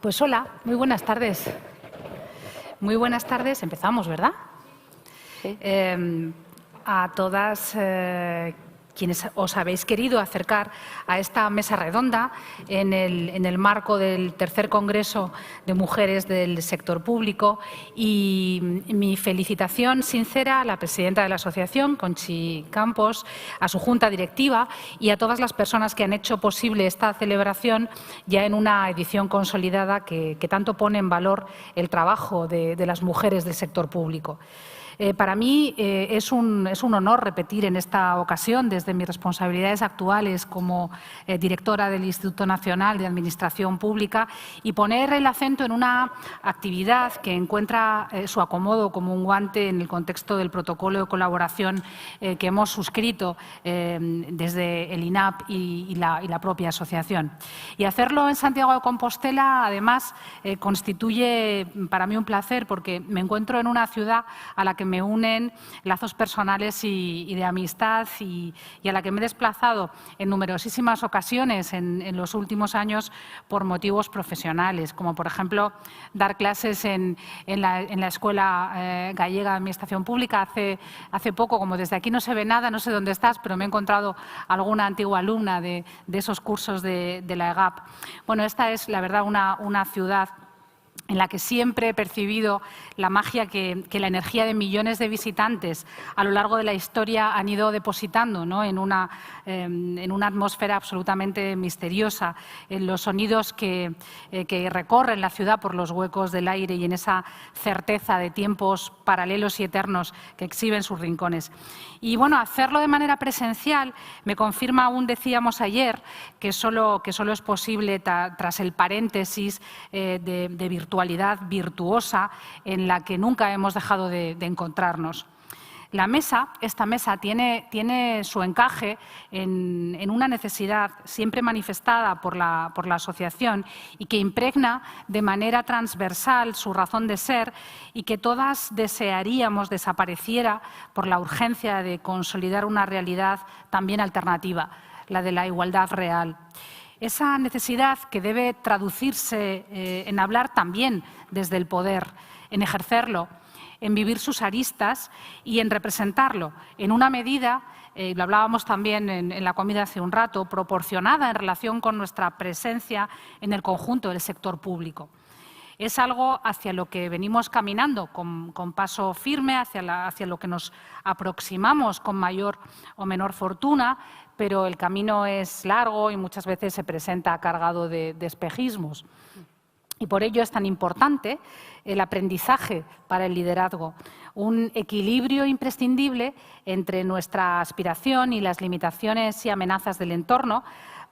Pues hola, muy buenas tardes. Muy buenas tardes, empezamos, ¿verdad? Sí. A todas quienes os habéis querido acercar a esta mesa redonda en el marco del tercer Congreso de Mujeres del Sector Público, y mi felicitación sincera a la presidenta de la asociación, Conchi Campos, a su junta directiva y a todas las personas que han hecho posible esta celebración ya en una edición consolidada que tanto pone en valor el trabajo de las mujeres del sector público. Para mí es un honor repetir en esta ocasión, desde mis responsabilidades actuales como directora del Instituto Nacional de Administración Pública, y poner el acento en una actividad que encuentra su acomodo como un guante en el contexto del protocolo de colaboración que hemos suscrito desde el INAP y la propia asociación. Y hacerlo en Santiago de Compostela, además, constituye para mí un placer, porque me encuentro en una ciudad a la que me unen lazos personales y de amistad, y a la que me he desplazado en numerosísimas ocasiones en los últimos años por motivos profesionales, como por ejemplo dar clases en la Escuela Gallega de Administración Pública. Hace poco, como desde aquí no se ve nada, no sé dónde estás, pero me he encontrado alguna antigua alumna de esos cursos de la EGAP. Bueno, esta es, la verdad, una ciudad en la que siempre he percibido la magia que la energía de millones de visitantes a lo largo de la historia han ido depositando, ¿no?, en una atmósfera absolutamente misteriosa, en los sonidos que recorren la ciudad por los huecos del aire y en esa certeza de tiempos paralelos y eternos que exhiben sus rincones. Y bueno, hacerlo de manera presencial me confirma, aún decíamos ayer, que solo es posible tras el paréntesis de virtualidad virtuosa en la que nunca hemos dejado de encontrarnos. Esta mesa tiene su encaje en una necesidad siempre manifestada por la asociación y que impregna de manera transversal su razón de ser, y que todas desearíamos desapareciera por la urgencia de consolidar una realidad también alternativa, la de la igualdad real. Esa necesidad que debe traducirse en hablar también desde el poder, en ejercerlo, en vivir sus aristas y en representarlo en una medida, lo hablábamos también en la comida hace un rato, proporcionada en relación con nuestra presencia en el conjunto del sector público. Es algo hacia lo que venimos caminando con paso firme, hacia lo que nos aproximamos con mayor o menor fortuna, pero el camino es largo y muchas veces se presenta cargado de espejismos. Y por ello es tan importante el aprendizaje para el liderazgo, un equilibrio imprescindible entre nuestra aspiración y las limitaciones y amenazas del entorno,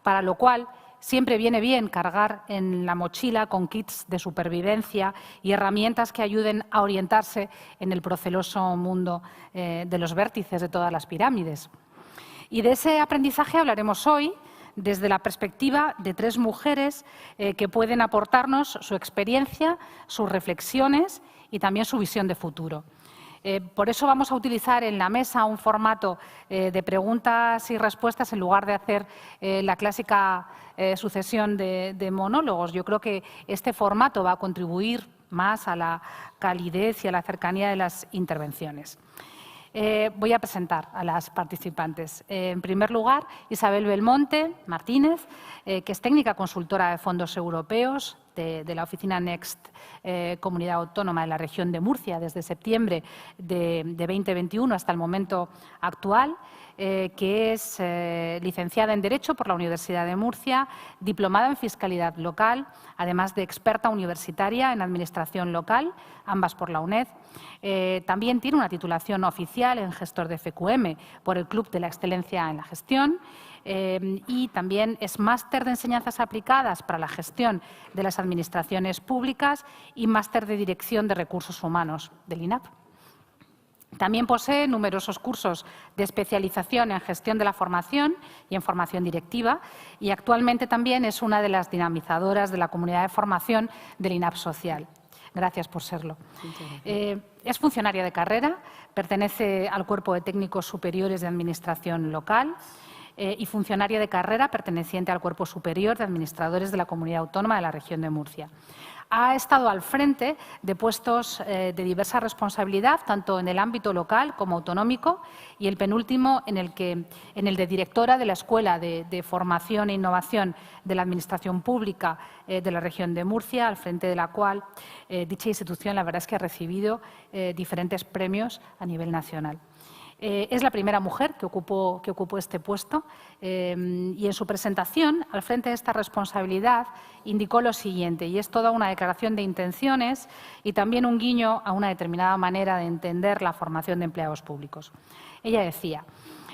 para lo cual siempre viene bien cargar en la mochila con kits de supervivencia y herramientas que ayuden a orientarse en el proceloso mundo de los vértices de todas las pirámides. Y de ese aprendizaje hablaremos hoy desde la perspectiva de tres mujeres que pueden aportarnos su experiencia, sus reflexiones y también su visión de futuro. Por eso vamos a utilizar en la mesa un formato de preguntas y respuestas en lugar de hacer la clásica sucesión de monólogos. Yo creo que este formato va a contribuir más a la calidez y a la cercanía de las intervenciones. Voy a presentar a las participantes. En primer lugar, Isabel Belmonte Martínez, que es técnica consultora de fondos europeos de la oficina Next Comunidad Autónoma de la región de Murcia desde septiembre de 2021 hasta el momento actual, que es licenciada en Derecho por la Universidad de Murcia, diplomada en Fiscalidad Local, además de experta universitaria en Administración Local, ambas por la UNED. También tiene una titulación oficial en gestor de FQM por el Club de la Excelencia en la Gestión, y también es máster de Enseñanzas Aplicadas para la Gestión de las Administraciones Públicas y máster de Dirección de Recursos Humanos del INAP. También posee numerosos cursos de especialización en gestión de la formación y en formación directiva, y actualmente también es una de las dinamizadoras de la comunidad de formación del INAP Social. Gracias por serlo. Es funcionaria de carrera, pertenece al Cuerpo de Técnicos Superiores de Administración Local y funcionaria de carrera perteneciente al Cuerpo Superior de Administradores de la Comunidad Autónoma de la Región de Murcia. Ha estado al frente de puestos de diversa responsabilidad, tanto en el ámbito local como autonómico, y el penúltimo en el de directora de la Escuela de Formación e Innovación de la Administración Pública de la Región de Murcia, al frente de la cual dicha institución, la verdad es que ha recibido diferentes premios a nivel nacional. Es la primera mujer que ocupó este puesto y en su presentación, al frente de esta responsabilidad, indicó lo siguiente, y es toda una declaración de intenciones y también un guiño a una determinada manera de entender la formación de empleados públicos. Ella decía: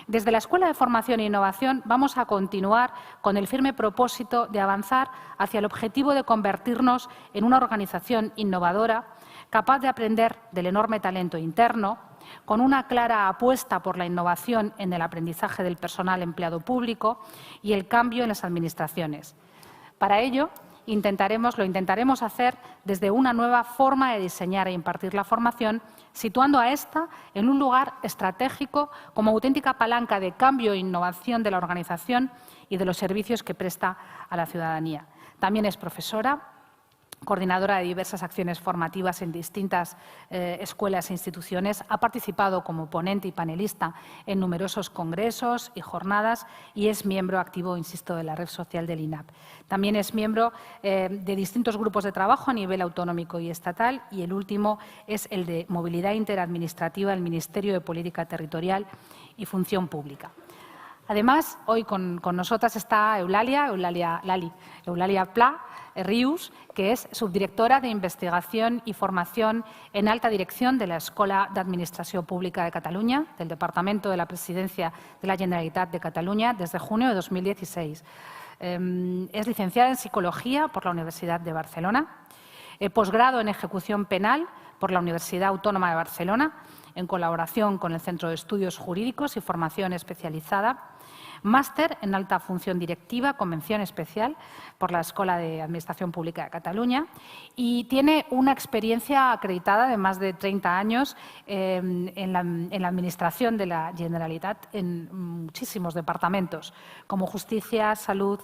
desde la Escuela de Formación e Innovación vamos a continuar con el firme propósito de avanzar hacia el objetivo de convertirnos en una organización innovadora, capaz de aprender del enorme talento interno, con una clara apuesta por la innovación en el aprendizaje del personal empleado público y el cambio en las administraciones. Para ello, lo intentaremos hacer desde una nueva forma de diseñar e impartir la formación, situando a esta en un lugar estratégico como auténtica palanca de cambio e innovación de la organización y de los servicios que presta a la ciudadanía. También es profesora, coordinadora de diversas acciones formativas en distintas escuelas e instituciones, ha participado como ponente y panelista en numerosos congresos y jornadas y es miembro activo, insisto, de la red social del INAP. También es miembro de distintos grupos de trabajo a nivel autonómico y estatal, y el último es el de Movilidad Interadministrativa del Ministerio de Política Territorial y Función Pública. Además, hoy con nosotras está Eulalia Pla Rius, que es subdirectora de Investigación y Formación en Alta Dirección de la Escola d'Administració Pública de Cataluña, del Departamento de la Presidencia de la Generalitat de Cataluña, desde junio de 2016. Es licenciada en Psicología por la Universidad de Barcelona, posgrado en Ejecución Penal por la Universidad Autónoma de Barcelona, en colaboración con el Centro de Estudios Jurídicos y Formación Especializada, máster en Alta Función Directiva, Convención Especial por la Escuela de Administración Pública de Cataluña, y tiene una experiencia acreditada de más de 30 años en la Administración de la Generalitat en muchísimos departamentos, como Justicia, Salud,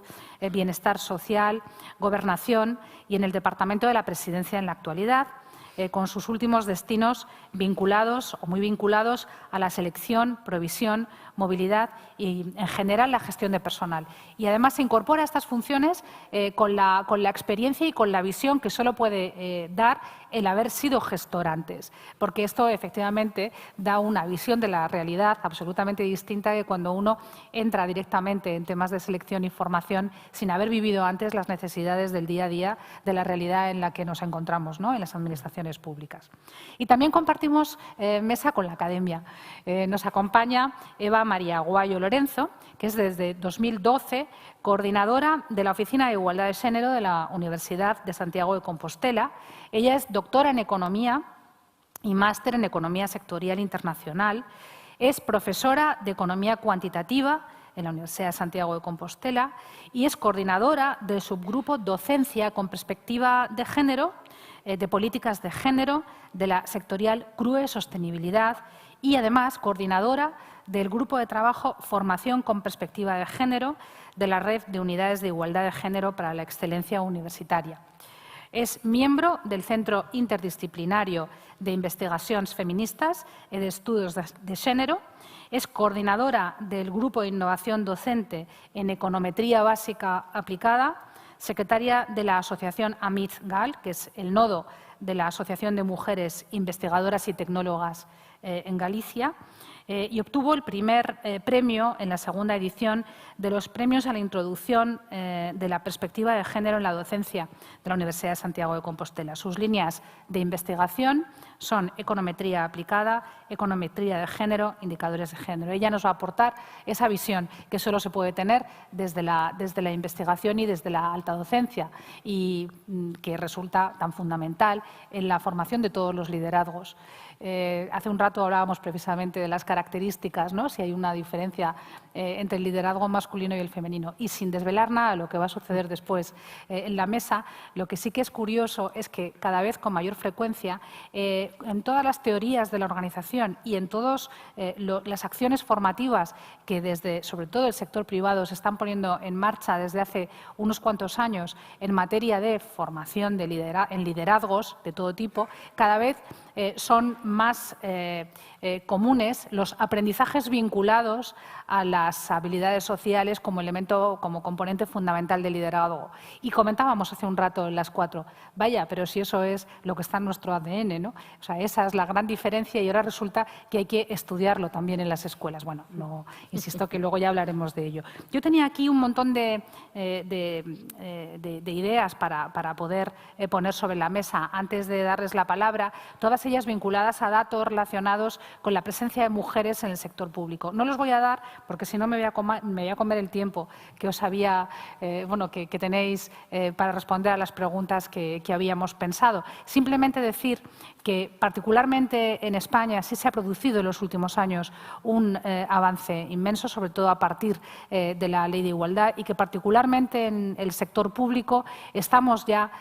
Bienestar Social, Gobernación y en el Departamento de la Presidencia en la actualidad, con sus últimos destinos vinculados o muy vinculados a la selección, provisión, movilidad y, en general, la gestión de personal. Y, además, se incorpora a estas funciones con la experiencia y con la visión que solo puede dar el haber sido gestor antes, porque esto, efectivamente, da una visión de la realidad absolutamente distinta que cuando uno entra directamente en temas de selección y formación sin haber vivido antes las necesidades del día a día de la realidad en la que nos encontramos, ¿no?, en las administraciones públicas. Y también compartimos mesa con la academia. Nos acompaña Eva María Guayo Lorenzo, que es desde 2012 coordinadora de la Oficina de Igualdad de Género de la Universidad de Santiago de Compostela. Ella es doctora en Economía y máster en Economía Sectorial Internacional. Es profesora de Economía Cuantitativa en la Universidad de Santiago de Compostela y es coordinadora del subgrupo Docencia con Perspectiva de Género, de Políticas de Género, de la sectorial CRUE Sostenibilidad y, además, coordinadora del Grupo de Trabajo Formación con Perspectiva de Género de la Red de Unidades de Igualdad de Género para la Excelencia Universitaria. Es miembro del Centro Interdisciplinario de Investigacions Feministas y de Estudios de Género. Es coordinadora del Grupo de Innovación Docente en Econometría Básica Aplicada, secretaria de la Asociación AMIZ-GAL, que es el nodo de la Asociación de Mujeres Investigadoras y Tecnólogas en Galicia, y obtuvo el primer premio en la segunda edición de los premios a la introducción de la perspectiva de género en la docencia de la Universidad de Santiago de Compostela. Sus líneas de investigación son econometría aplicada, econometría de género, indicadores de género. Ella nos va a aportar esa visión que solo se puede tener desde la investigación y desde la alta docencia y que resulta tan fundamental en la formación de todos los liderazgos. Hace un rato hablábamos precisamente de las características características, ¿no?, si hay una diferencia entre el liderazgo masculino y el femenino. Y sin desvelar nada de lo que va a suceder después en la mesa, lo que sí que es curioso es que cada vez con mayor frecuencia en todas las teorías de la organización y en todas las acciones formativas que desde, sobre todo el sector privado, se están poniendo en marcha desde hace unos cuantos años en materia de formación en liderazgos de todo tipo, cada vez son más comunes los aprendizajes vinculados a las habilidades sociales como componente fundamental del liderazgo. Y comentábamos hace un rato en las 4, vaya, pero si eso es lo que está en nuestro ADN, ¿no? O sea, esa es la gran diferencia y ahora resulta que hay que estudiarlo también en las escuelas. Bueno, no, insisto que luego ya hablaremos de ello. Yo tenía aquí un montón de ideas para poder poner sobre la mesa antes de darles la palabra, todas ellas vinculadas a datos relacionados con la presencia de mujeres en el sector público. No los voy a dar porque si no me voy a comer el tiempo que os había, que tenéis para responder a las preguntas que habíamos pensado. Simplemente decir que particularmente en España sí se ha producido en los últimos años un avance inmenso, sobre todo a partir de la Ley de Igualdad, y que particularmente en el sector público estamos ya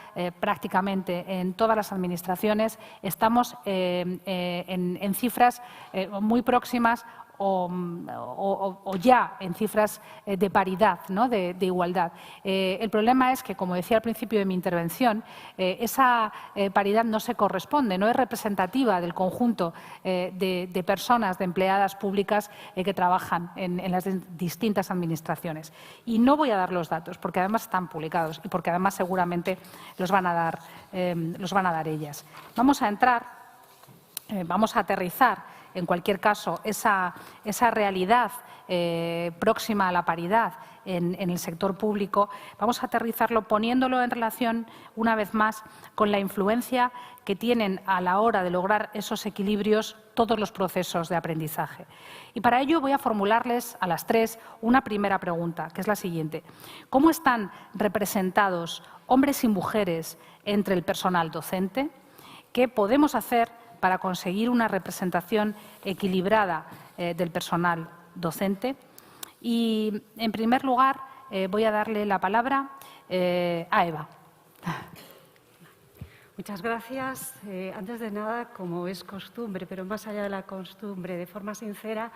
prácticamente en todas las administraciones, estamos en cifras muy próximas o ya en cifras de paridad, ¿no?, de igualdad. El problema es que, como decía al principio de mi intervención, esa paridad no se corresponde, no es representativa del conjunto de personas, de empleadas públicas que trabajan en las distintas administraciones. Y no voy a dar los datos, porque además están publicados y porque además seguramente los van a dar ellas. Vamos a aterrizar en cualquier caso, esa realidad próxima a la paridad en el sector público, vamos a aterrizarlo poniéndolo en relación, una vez más, con la influencia que tienen a la hora de lograr esos equilibrios todos los procesos de aprendizaje. Y para ello voy a formularles a las 3 una primera pregunta, que es la siguiente. ¿Cómo están representados hombres y mujeres entre el personal docente? ¿Qué podemos hacer para conseguir una representación equilibrada del personal docente? Y, en primer lugar, voy a darle la palabra a Eva. Muchas gracias. Antes de nada, como es costumbre, pero más allá de la costumbre, de forma sincera,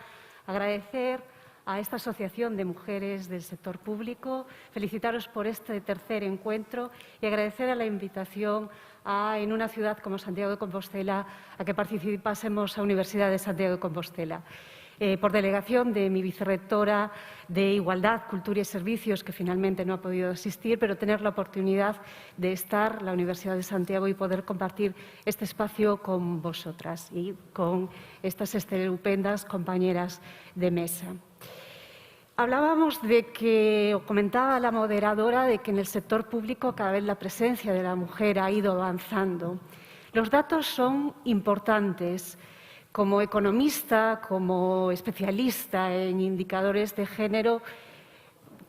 agradecer a esta Asociación de Mujeres del Sector Público, felicitaros por este tercer encuentro y agradecer a la invitación en una ciudad como Santiago de Compostela a que participásemos a la Universidad de Santiago de Compostela. Por delegación de mi vicerrectora de Igualdad, Cultura y Servicios, que finalmente no ha podido asistir, pero tener la oportunidad de estar en la Universidad de Santiago y poder compartir este espacio con vosotras y con estas estupendas compañeras de mesa. Hablábamos comentaba la moderadora, de que en el sector público cada vez la presencia de la mujer ha ido avanzando. Los datos son importantes. Como economista, como especialista en indicadores de género,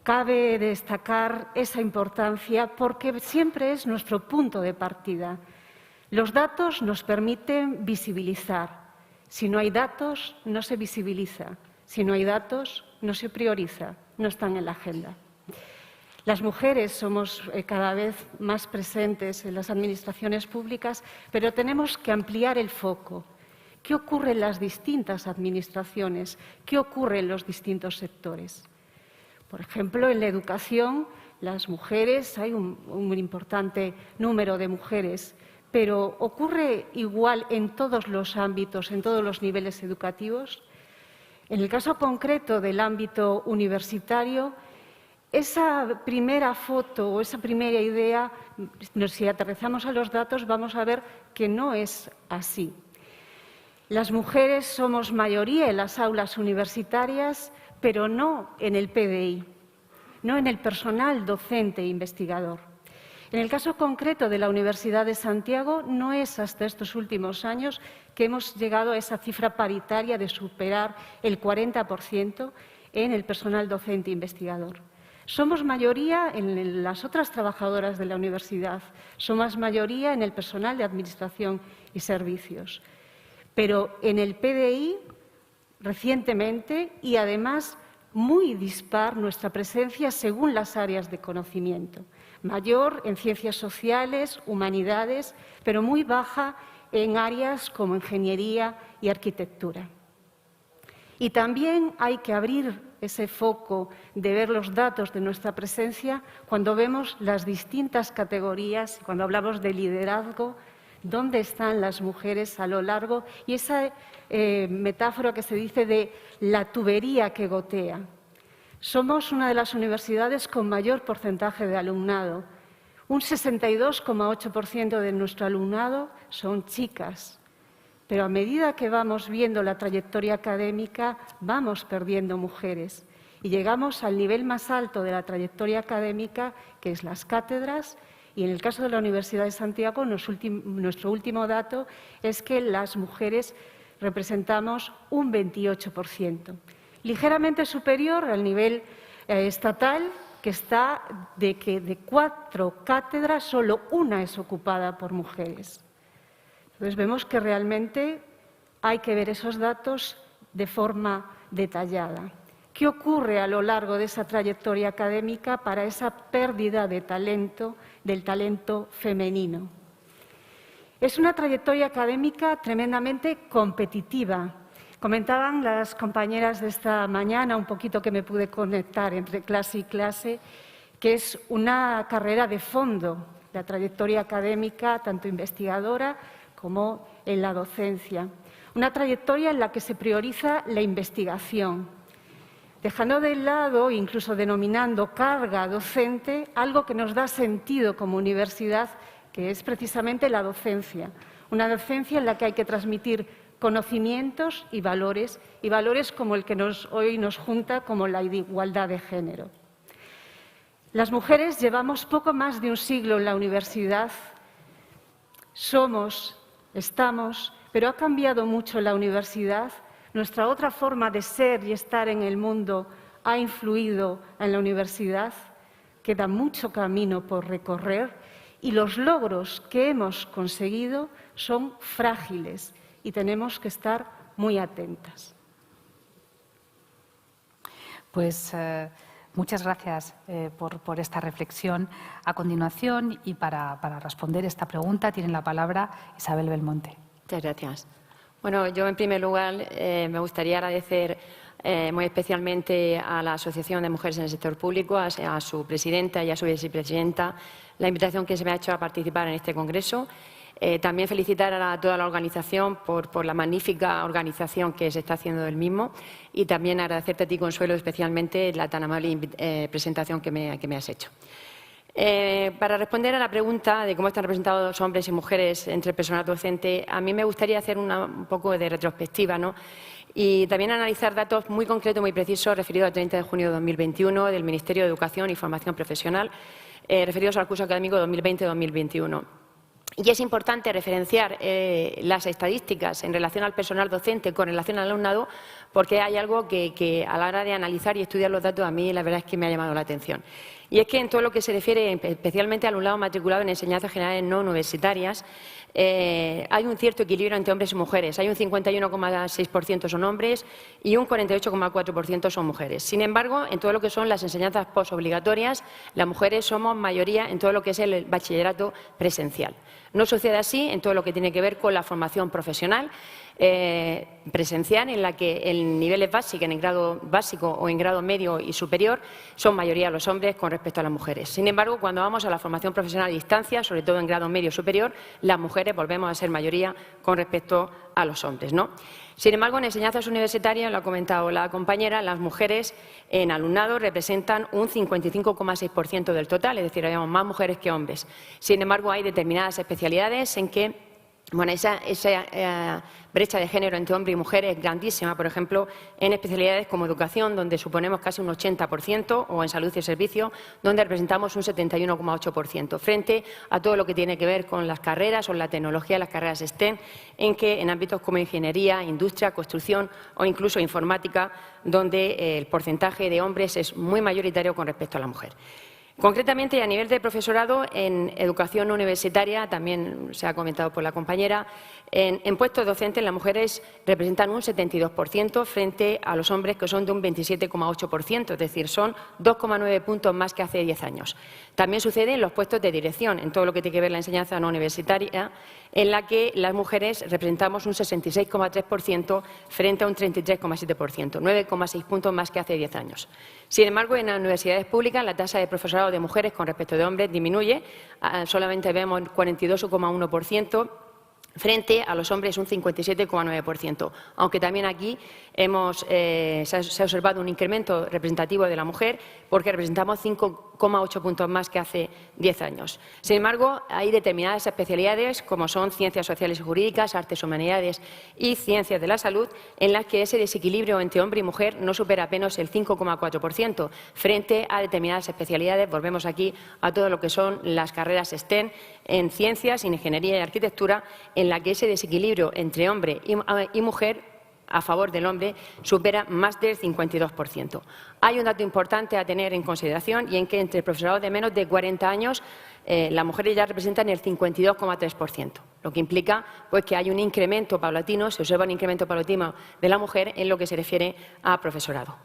cabe destacar esa importancia porque siempre es nuestro punto de partida. Los datos nos permiten visibilizar. Si no hay datos, no se visibiliza. Si no hay datos, no se prioriza, no están en la agenda. Las mujeres somos cada vez más presentes en las administraciones públicas, pero tenemos que ampliar el foco. ¿Qué ocurre en las distintas administraciones? ¿Qué ocurre en los distintos sectores? Por ejemplo, en la educación, las mujeres, hay un importante número de mujeres, pero ¿ocurre igual en todos los ámbitos, en todos los niveles educativos? En el caso concreto del ámbito universitario, esa primera foto o esa primera idea, si aterrizamos a los datos, vamos a ver que no es así. Las mujeres somos mayoría en las aulas universitarias, pero no en el PDI, no en el personal docente e investigador. En el caso concreto de la Universidad de Santiago, no es hasta estos últimos años que hemos llegado a esa cifra paritaria de superar el 40% en el personal docente e investigador. Somos mayoría en las otras trabajadoras de la universidad, somos mayoría en el personal de administración y servicios. Pero en el PDI recientemente y además muy dispar nuestra presencia según las áreas de conocimiento. Mayor en ciencias sociales, humanidades, pero muy baja en áreas como ingeniería y arquitectura. Y también hay que abrir ese foco de ver los datos de nuestra presencia cuando vemos las distintas categorías, cuando hablamos de liderazgo, dónde están las mujeres a lo largo y esa metáfora que se dice de la tubería que gotea. Somos una de las universidades con mayor porcentaje de alumnado. Un 62,8% de nuestro alumnado son chicas. Pero a medida que vamos viendo la trayectoria académica, vamos perdiendo mujeres. Y llegamos al nivel más alto de la trayectoria académica, que es las cátedras. Y en el caso de la Universidad de Santiago, nuestro último dato es que las mujeres representamos un 28%. Ligeramente superior al nivel estatal, que está de que de 4 cátedras solo una es ocupada por mujeres. Entonces vemos que realmente hay que ver esos datos de forma detallada. ¿Qué ocurre a lo largo de esa trayectoria académica para esa pérdida de talento, del talento femenino? Es una trayectoria académica tremendamente competitiva. Comentaban las compañeras de esta mañana, un poquito que me pude conectar entre clase y clase, que es una carrera de fondo, la trayectoria académica, tanto investigadora como en la docencia. Una trayectoria en la que se prioriza la investigación, dejando de lado, incluso denominando carga docente, algo que nos da sentido como universidad, que es precisamente la docencia. Una docencia en la que hay que transmitir conocimientos y valores como el que hoy nos junta, como la igualdad de género. Las mujeres llevamos poco más de un siglo en la universidad. Estamos, pero ha cambiado mucho la universidad. Nuestra otra forma de ser y estar en el mundo ha influido en la universidad. Queda mucho camino por recorrer y los logros que hemos conseguido son frágiles y tenemos que estar muy atentas. Pues muchas gracias por esta reflexión. A continuación, y para responder esta pregunta, tiene la palabra Isabel Belmonte. Muchas gracias. Bueno, yo en primer lugar me gustaría agradecer muy especialmente a la Asociación de Mujeres en el Sector Público, a su presidenta y a su vicepresidenta, la invitación que se me ha hecho a participar en este congreso. También felicitar a toda la organización por la magnífica organización que se está haciendo del mismo y también agradecerte a ti, Consuelo, especialmente la tan amable presentación que me has hecho. Para responder a la pregunta de cómo están representados hombres y mujeres entre el personal docente, a mí me gustaría hacer un poco de retrospectiva, ¿no? Y también analizar datos muy concretos, muy precisos, referidos al 30 de junio de 2021 del Ministerio de Educación y Formación Profesional, referidos al curso académico 2020-2021. Y es importante referenciar las estadísticas en relación al personal docente con relación al alumnado, porque hay algo que a la hora de analizar y estudiar los datos a mí la verdad es que me ha llamado la atención. Y es que en todo lo que se refiere especialmente al alumnado matriculado en enseñanzas generales no universitarias, hay un cierto equilibrio entre hombres y mujeres. Hay un 51,6% son hombres y un 48,4% son mujeres. Sin embargo, en todo lo que son las enseñanzas postobligatorias, las mujeres somos mayoría en todo lo que es el bachillerato presencial. No sucede así en todo lo que tiene que ver con la formación profesional presencial, en la que en niveles básicos, en el grado básico o en grado medio y superior, son mayoría los hombres con respecto a las mujeres. Sin embargo, cuando vamos a la formación profesional a distancia, sobre todo en grado medio superior, las mujeres volvemos a ser mayoría con respecto a los hombres, ¿no? Sin embargo, en enseñanzas universitarias, lo ha comentado la compañera, las mujeres en alumnado representan un 55,6% del total, es decir, habemos más mujeres que hombres. Sin embargo, hay determinadas especialidades en que esa brecha de género entre hombre y mujer es grandísima, por ejemplo, en especialidades como educación, donde suponemos casi un 80%, o en salud y servicios, donde representamos un 71,8%, frente a todo lo que tiene que ver con las carreras o la tecnología, las carreras STEM, en que en ámbitos como ingeniería, industria, construcción o incluso informática, donde el porcentaje de hombres es muy mayoritario con respecto a la mujer. Concretamente, y a nivel de profesorado, en educación universitaria, también se ha comentado por la compañera, en puestos docentes las mujeres representan un 72% frente a los hombres, que son de un 27,8%, es decir, son 2,9 puntos más que hace 10 años. También sucede en los puestos de dirección, en todo lo que tiene que ver la enseñanza no universitaria, en la que las mujeres representamos un 66,3% frente a un 33,7%, 9,6 puntos más que hace 10 años. Sin embargo, en las universidades públicas la tasa de profesorado de mujeres con respecto de hombres disminuye, solamente vemos el 42,1%, frente a los hombres un 57,9%, aunque también aquí se ha observado un incremento representativo de la mujer porque representamos 5,8 puntos más que hace 10 años. Sin embargo, hay determinadas especialidades, como son ciencias sociales y jurídicas, artes, humanidades y ciencias de la salud, en las que ese desequilibrio entre hombre y mujer no supera apenas el 5,4%, frente a determinadas especialidades. Volvemos aquí a todo lo que son las carreras STEM en ciencias, ingeniería y arquitectura, en la que ese desequilibrio entre hombre y mujer a favor del hombre supera más del 52%. Hay un dato importante a tener en consideración, y en que entre el profesorado de menos de 40 años las mujeres ya representan el 52,3%, lo que implica pues, que hay un incremento paulatino, se observa un incremento paulatino de la mujer en lo que se refiere a profesorado.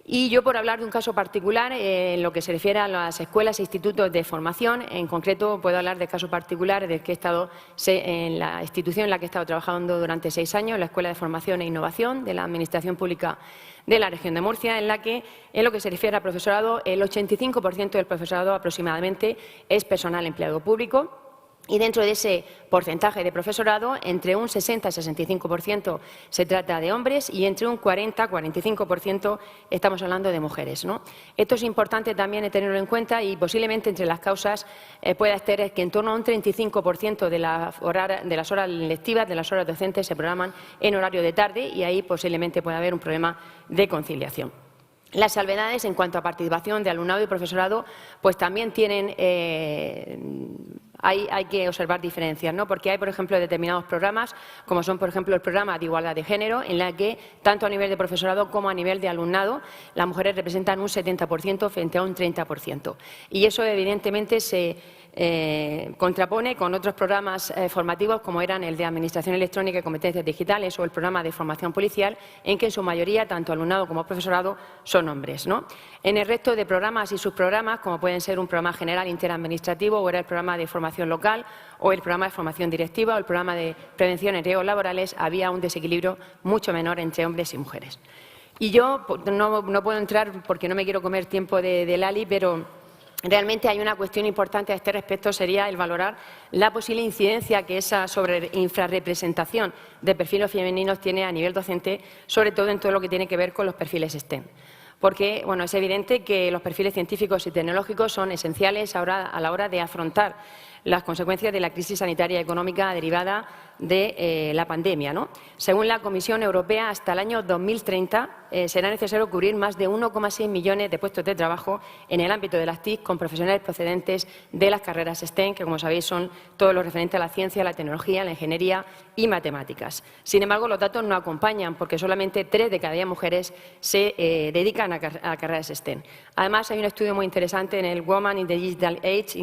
Y yo, por hablar de un caso particular, en lo que se refiere a las escuelas e institutos de formación, en concreto puedo hablar del caso particular del que he estado en la institución en la que he estado trabajando durante 6 años, la Escuela de Formación e Innovación de la Administración Pública de la Región de Murcia, en la que, en lo que se refiere a profesorado, el 85% del profesorado aproximadamente es personal empleado público. Y dentro de ese porcentaje de profesorado, entre un 60 y 65% se trata de hombres y entre un 40-45% estamos hablando de mujeres, ¿no? Esto es importante también tenerlo en cuenta, y posiblemente entre las causas pueda estar que en torno a un 35% de las horas lectivas, de las horas docentes, se programan en horario de tarde, y ahí posiblemente pueda haber un problema de conciliación. Las salvedades en cuanto a participación de alumnado y profesorado pues también tienen hay que observar diferencias, ¿no? Porque hay, por ejemplo, determinados programas, como son, por ejemplo, el programa de igualdad de género, en la que, tanto a nivel de profesorado como a nivel de alumnado, las mujeres representan un 70% frente a un 30%. Y eso, evidentemente, se contrapone con otros programas formativos, como eran el de Administración Electrónica y Competencias Digitales o el programa de Formación Policial, en que, en su mayoría, tanto alumnado como profesorado son hombres, ¿no? En el resto de programas y subprogramas, como pueden ser un programa general interadministrativo, o era el programa de formación local, o el programa de formación directiva, o el programa de prevención en riesgos laborales, había un desequilibrio mucho menor entre hombres y mujeres. Y yo no puedo entrar, porque no me quiero comer tiempo de Lali, pero realmente hay una cuestión importante a este respecto, sería el valorar la posible incidencia que esa infrarrepresentación de perfiles femeninos tiene a nivel docente, sobre todo en todo lo que tiene que ver con los perfiles STEM. Porque bueno, es evidente que los perfiles científicos y tecnológicos son esenciales ahora a la hora de afrontar las consecuencias de la crisis sanitaria y económica derivada de la pandemia, ¿no? Según la Comisión Europea, hasta el año 2030 será necesario cubrir más de 1,6 millones de puestos de trabajo en el ámbito de las TIC con profesionales procedentes de las carreras STEM, que, como sabéis, son todo lo referente a la ciencia, la tecnología, la ingeniería y matemáticas. Sin embargo, los datos no acompañan, porque solamente 3 de cada 10 mujeres se dedican a carreras STEM. Además, hay un estudio muy interesante en el Women in the Digital Age,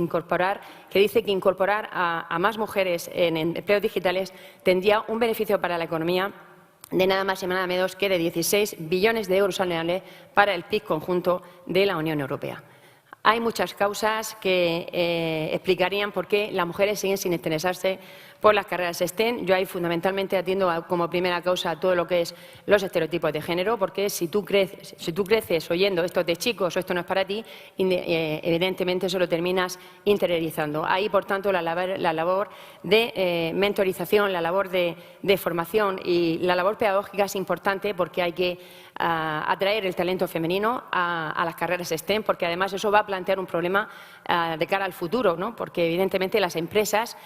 que dice que incorporar a más mujeres en empleos digitales tendría un beneficio para la economía de nada más y nada menos que de 16 billones de euros anuales para el PIB conjunto de la Unión Europea. Hay muchas causas que explicarían por qué las mujeres siguen sin interesarse por las carreras STEM. Yo ahí fundamentalmente atiendo como primera causa a todo lo que es los estereotipos de género, porque si tú creces oyendo esto de chicos o esto no es para ti, evidentemente eso lo terminas interiorizando. Ahí, por tanto, la labor de mentorización, la labor de formación y la labor pedagógica es importante, porque hay que atraer el talento femenino a las carreras STEM, porque además eso va a plantear un problema de cara al futuro, ¿no? Porque evidentemente las empresas,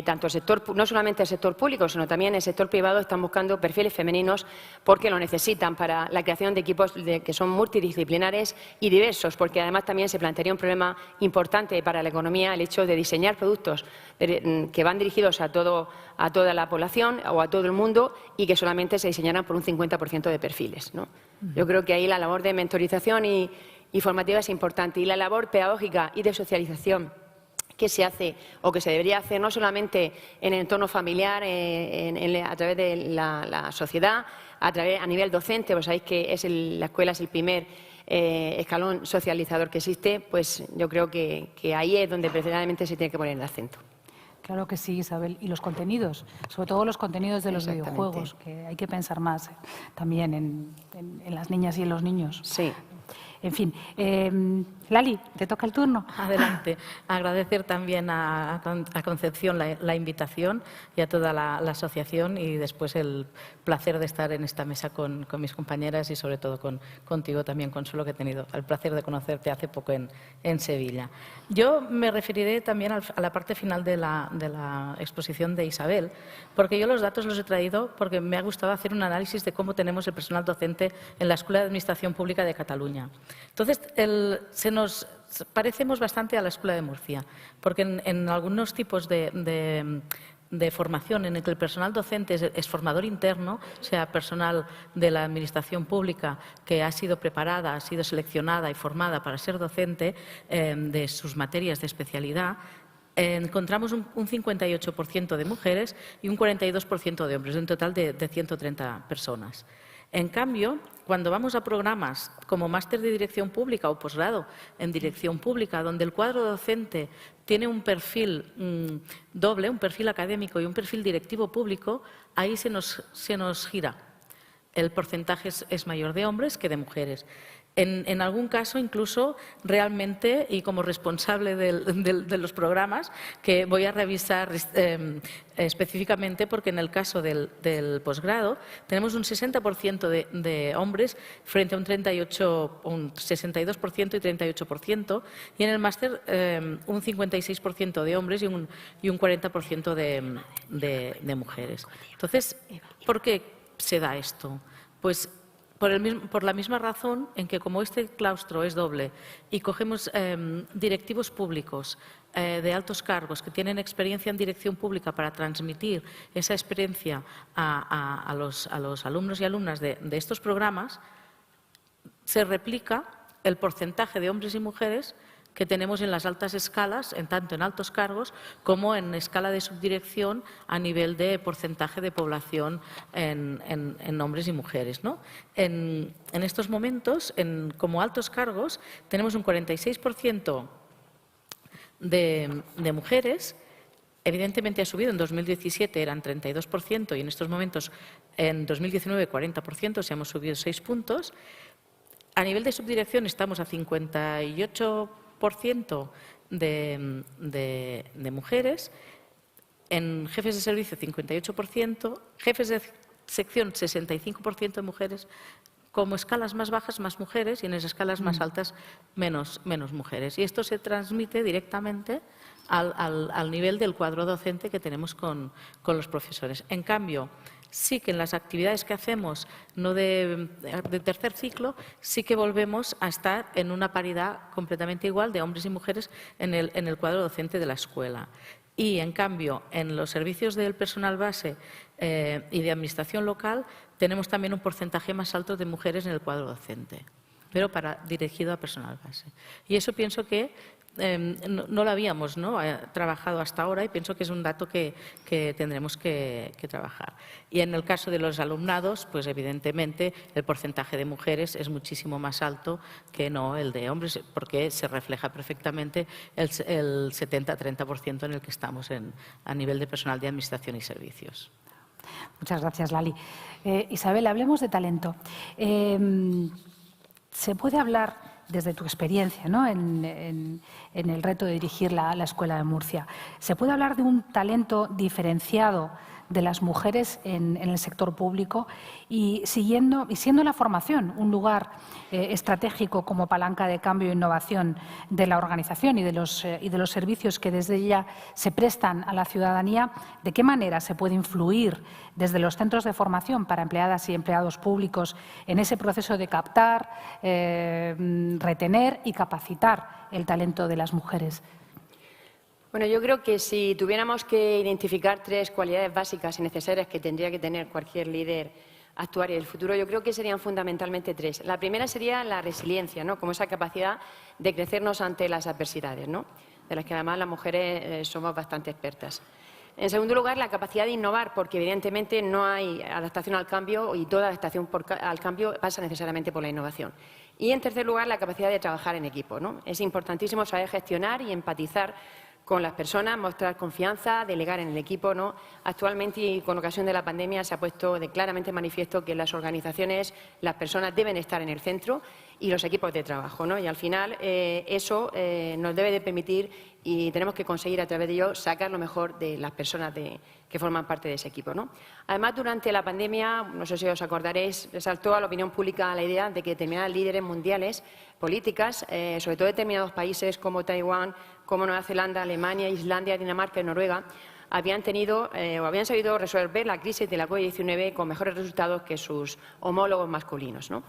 tanto el sector, no solamente el sector público, sino también el sector privado, están buscando perfiles femeninos porque lo necesitan para la creación de equipos que son multidisciplinares y diversos, porque además también se plantearía un problema importante para la economía el hecho de diseñar productos que van dirigidos a toda la población o a todo el mundo y que solamente se diseñaran por un 50% de perfiles, ¿no? Yo creo que ahí la labor de mentorización y y formativa es importante. Y la labor pedagógica y de socialización que se hace o que se debería hacer no solamente en el entorno familiar, a través de la sociedad, a nivel docente, pues sabéis que la escuela es el primer escalón socializador que existe, pues yo creo que ahí es donde precisamente se tiene que poner el acento. Claro que sí, Isabel. Y los contenidos, sobre todo los contenidos de los videojuegos, que hay que pensar más también en las niñas y en los niños. Sí. En fin, Lali, te toca el turno. Adelante. Agradecer también a Concepción la invitación y a toda la asociación, y después el placer de estar en esta mesa con mis compañeras y sobre todo contigo también, Consuelo, que he tenido el placer de conocerte hace poco en Sevilla. Yo me referiré también a la parte final de la exposición de Isabel, porque yo los datos los he traído porque me ha gustado hacer un análisis de cómo tenemos el personal docente en la Escuela de Administración Pública de Cataluña. Entonces, nos parecemos bastante a la Escuela de Murcia, porque en algunos tipos de formación en el que el personal docente es formador interno, o sea, personal de la Administración Pública que ha sido preparada, ha sido seleccionada y formada para ser docente de sus materias de especialidad, encontramos un 58% de mujeres y un 42% de hombres, un total de 130 personas. En cambio, cuando vamos a programas como máster de dirección pública o posgrado en dirección pública, donde el cuadro docente tiene un perfil doble, un perfil académico y un perfil directivo público, ahí se nos gira. El porcentaje es mayor de hombres que de mujeres. En algún caso, incluso realmente, y como responsable de los programas, que voy a revisar específicamente, porque en el caso del posgrado tenemos un 60% de hombres frente a un 62% y 38%, y en el máster un 56% de hombres y un 40% de mujeres. Entonces, ¿por qué se da esto? Pues por la misma razón en que, como este claustro es doble y cogemos directivos públicos de altos cargos que tienen experiencia en dirección pública para transmitir esa experiencia a los alumnos y alumnas de estos programas, se replica el porcentaje de hombres y mujeres que tenemos en las altas escalas, tanto en altos cargos como en escala de subdirección a nivel de porcentaje de población en hombres y mujeres, ¿no? En estos momentos, como altos cargos, tenemos un 46% de mujeres. Evidentemente ha subido, en 2017 eran 32% y en estos momentos, en 2019, 40%, o sea, hemos subido 6 puntos. A nivel de subdirección estamos a 58% de mujeres, en jefes de servicio 58%, jefes de sección 65% de mujeres, como escalas más bajas más mujeres y en las escalas más altas menos mujeres. Y esto se transmite directamente al nivel del cuadro docente que tenemos con los profesores. En cambio, sí que en las actividades que hacemos, no de tercer ciclo, sí que volvemos a estar en una paridad completamente igual de hombres y mujeres en el cuadro docente de la escuela. Y, en cambio, en los servicios del personal base y de administración local, tenemos también un porcentaje más alto de mujeres en el cuadro docente, pero dirigido a personal base. Y eso pienso que no lo habíamos trabajado hasta ahora, y pienso que es un dato que tendremos que trabajar. Y en el caso de los alumnados, pues evidentemente el porcentaje de mujeres es muchísimo más alto que no el de hombres, porque se refleja perfectamente el 70-30% en el que estamos a nivel de personal de administración y servicios. Muchas gracias, Lali. Isabel, hablemos de talento. ¿Se puede hablar, desde tu experiencia, ¿no?, en el reto de dirigir la Escuela de Murcia, ¿se puede hablar de un talento diferenciado de las mujeres en el sector público y siendo la formación un lugar estratégico como palanca de cambio e innovación de la organización y de los servicios que desde ella se prestan a la ciudadanía? ¿De qué manera se puede influir desde los centros de formación para empleadas y empleados públicos en ese proceso de captar, retener y capacitar el talento de las mujeres? Bueno, yo creo que si tuviéramos que identificar 3 cualidades básicas y necesarias que tendría que tener cualquier líder actuar y del futuro, yo creo que serían fundamentalmente tres. La primera sería la resiliencia, ¿no? Como esa capacidad de crecernos ante las adversidades, ¿no? De las que además las mujeres somos bastante expertas. En segundo lugar, la capacidad de innovar, porque evidentemente no hay adaptación al cambio y toda adaptación al cambio pasa necesariamente por la innovación. Y en tercer lugar, la capacidad de trabajar en equipo, ¿no? Es importantísimo saber gestionar y empatizar con las personas, mostrar confianza, delegar en el equipo, ¿no? Actualmente y con ocasión de la pandemia se ha puesto claramente manifiesto que las organizaciones, las personas deben estar en el centro y los equipos de trabajo, ¿no? Y al final eso nos debe de permitir y tenemos que conseguir a través de ello sacar lo mejor de las personas que forman parte de ese equipo, ¿no? Además, durante la pandemia, no sé si os acordaréis, resaltó a la opinión pública la idea de que determinadas líderes mundiales políticas, sobre todo determinados países como Taiwán, como Nueva Zelanda, Alemania, Islandia, Dinamarca y Noruega, habían tenido o habían sabido resolver la crisis de la COVID-19 con mejores resultados que sus homólogos masculinos, ¿no?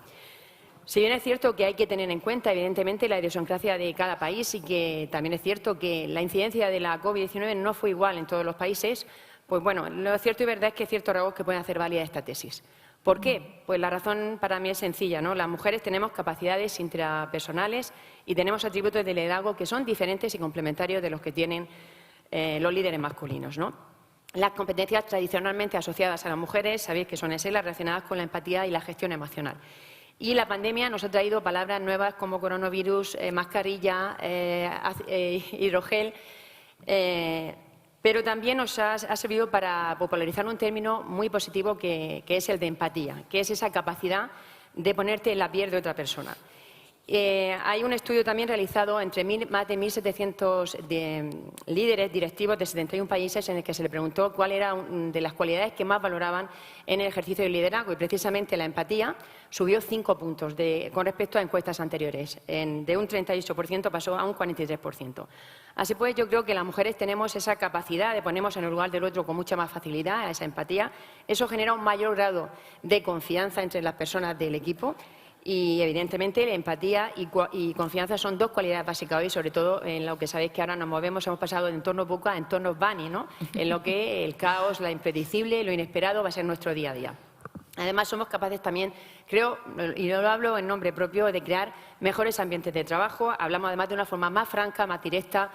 Si bien es cierto que hay que tener en cuenta, evidentemente, la idiosincrasia de cada país y que también es cierto que la incidencia de la COVID-19 no fue igual en todos los países, pues bueno, lo cierto y verdad es que hay ciertos rasgos que pueden hacer válida esta tesis. ¿Por qué? Pues la razón para mí es sencilla, ¿no? Las mujeres tenemos capacidades intrapersonales y tenemos atributos de liderazgo que son diferentes y complementarios de los que tienen los líderes masculinos, ¿no? Las competencias tradicionalmente asociadas a las mujeres, sabéis que son esas las relacionadas con la empatía y la gestión emocional. Y la pandemia nos ha traído palabras nuevas como coronavirus, mascarilla, hidrogel, pero también nos ha servido para popularizar un término muy positivo que es el de empatía, que es esa capacidad de ponerte en la piel de otra persona. Hay un estudio también realizado entre más de 1.700 líderes directivos de 71 países en el que se le preguntó cuál era de las cualidades que más valoraban en el ejercicio del liderazgo y precisamente la empatía subió 5 puntos con respecto a encuestas anteriores. De un 38% pasó a un 43%. Así pues, yo creo que las mujeres tenemos esa capacidad de ponernos en el lugar del otro con mucha más facilidad, esa empatía. Eso genera un mayor grado de confianza entre las personas del equipo. Y, evidentemente, empatía y confianza son dos cualidades básicas hoy, sobre todo en lo que sabéis que ahora nos movemos, hemos pasado de entornos VUCA a entornos BANI, ¿no? En lo que el caos, la impredecible, lo inesperado va a ser nuestro día a día. Además, somos capaces también, creo, y lo hablo en nombre propio, de crear mejores ambientes de trabajo. Hablamos además de una forma más franca, más directa.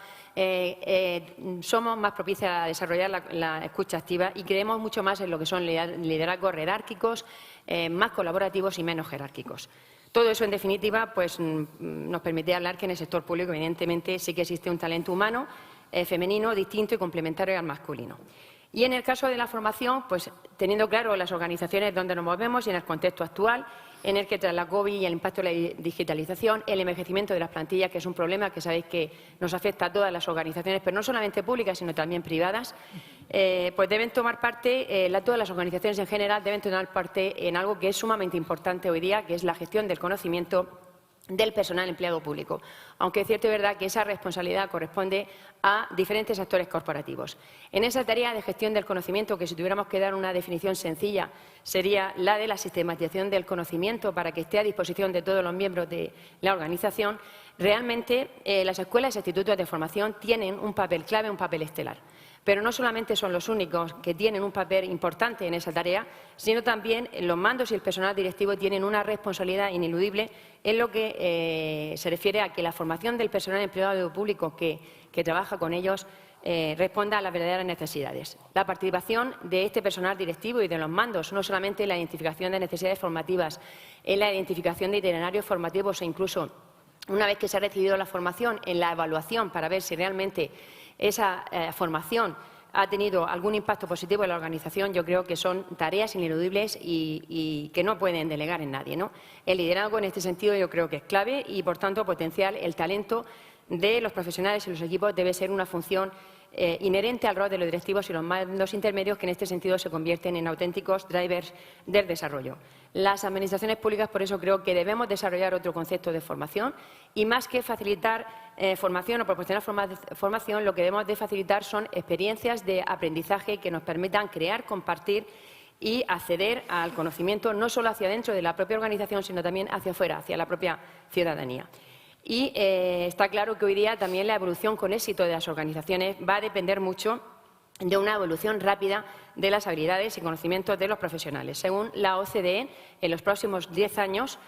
Somos más propicias a desarrollar la escucha activa y creemos mucho más en lo que son liderazgos jerárquicos, más colaborativos y menos jerárquicos. Todo eso, en definitiva, pues, nos permite hablar que en el sector público, evidentemente, sí que existe un talento humano femenino distinto y complementario al masculino. Y en el caso de la formación, pues teniendo claro las organizaciones donde nos movemos y en el contexto actual, en el que tras la COVID y el impacto de la digitalización, el envejecimiento de las plantillas, que es un problema que sabéis que nos afecta a todas las organizaciones, pero no solamente públicas, sino también privadas, pues deben tomar parte, todas las organizaciones en general deben tomar parte en algo que es sumamente importante hoy día, que es la gestión del conocimiento del personal empleado público, aunque es cierto y verdad que esa responsabilidad corresponde a diferentes actores corporativos. En esa tarea de gestión del conocimiento, que si tuviéramos que dar una definición sencilla, sería la de la sistematización del conocimiento para que esté a disposición de todos los miembros de la organización, realmente las escuelas e institutos de formación tienen un papel clave, un papel estelar. Pero no solamente son los únicos que tienen un papel importante en esa tarea, sino también los mandos y el personal directivo tienen una responsabilidad ineludible en lo que se refiere a que la formación del personal empleado público que trabaja con ellos responda a las verdaderas necesidades. La participación de este personal directivo y de los mandos, no solamente en la identificación de necesidades formativas, en la identificación de itinerarios formativos e incluso, una vez que se ha recibido la formación, en la evaluación para ver si realmente esa formación ha tenido algún impacto positivo en la organización, yo creo que son tareas ineludibles y que no pueden delegar en nadie, ¿no? El liderazgo en este sentido yo creo que es clave y, por tanto, potenciar el talento de los profesionales y los equipos debe ser una función inherente al rol de los directivos y los mandos intermedios, que en este sentido se convierten en auténticos drivers del desarrollo. Las administraciones públicas, por eso, creo que debemos desarrollar otro concepto de formación y, más que facilitar formación o proporcionar formación, lo que debemos de facilitar son experiencias de aprendizaje que nos permitan crear, compartir y acceder al conocimiento no solo hacia dentro de la propia organización, sino también hacia afuera, hacia la propia ciudadanía. Y está claro que hoy día también la evolución con éxito de las organizaciones va a depender mucho de una evolución rápida de las habilidades y conocimientos de los profesionales. Según la OCDE, en los próximos 10 años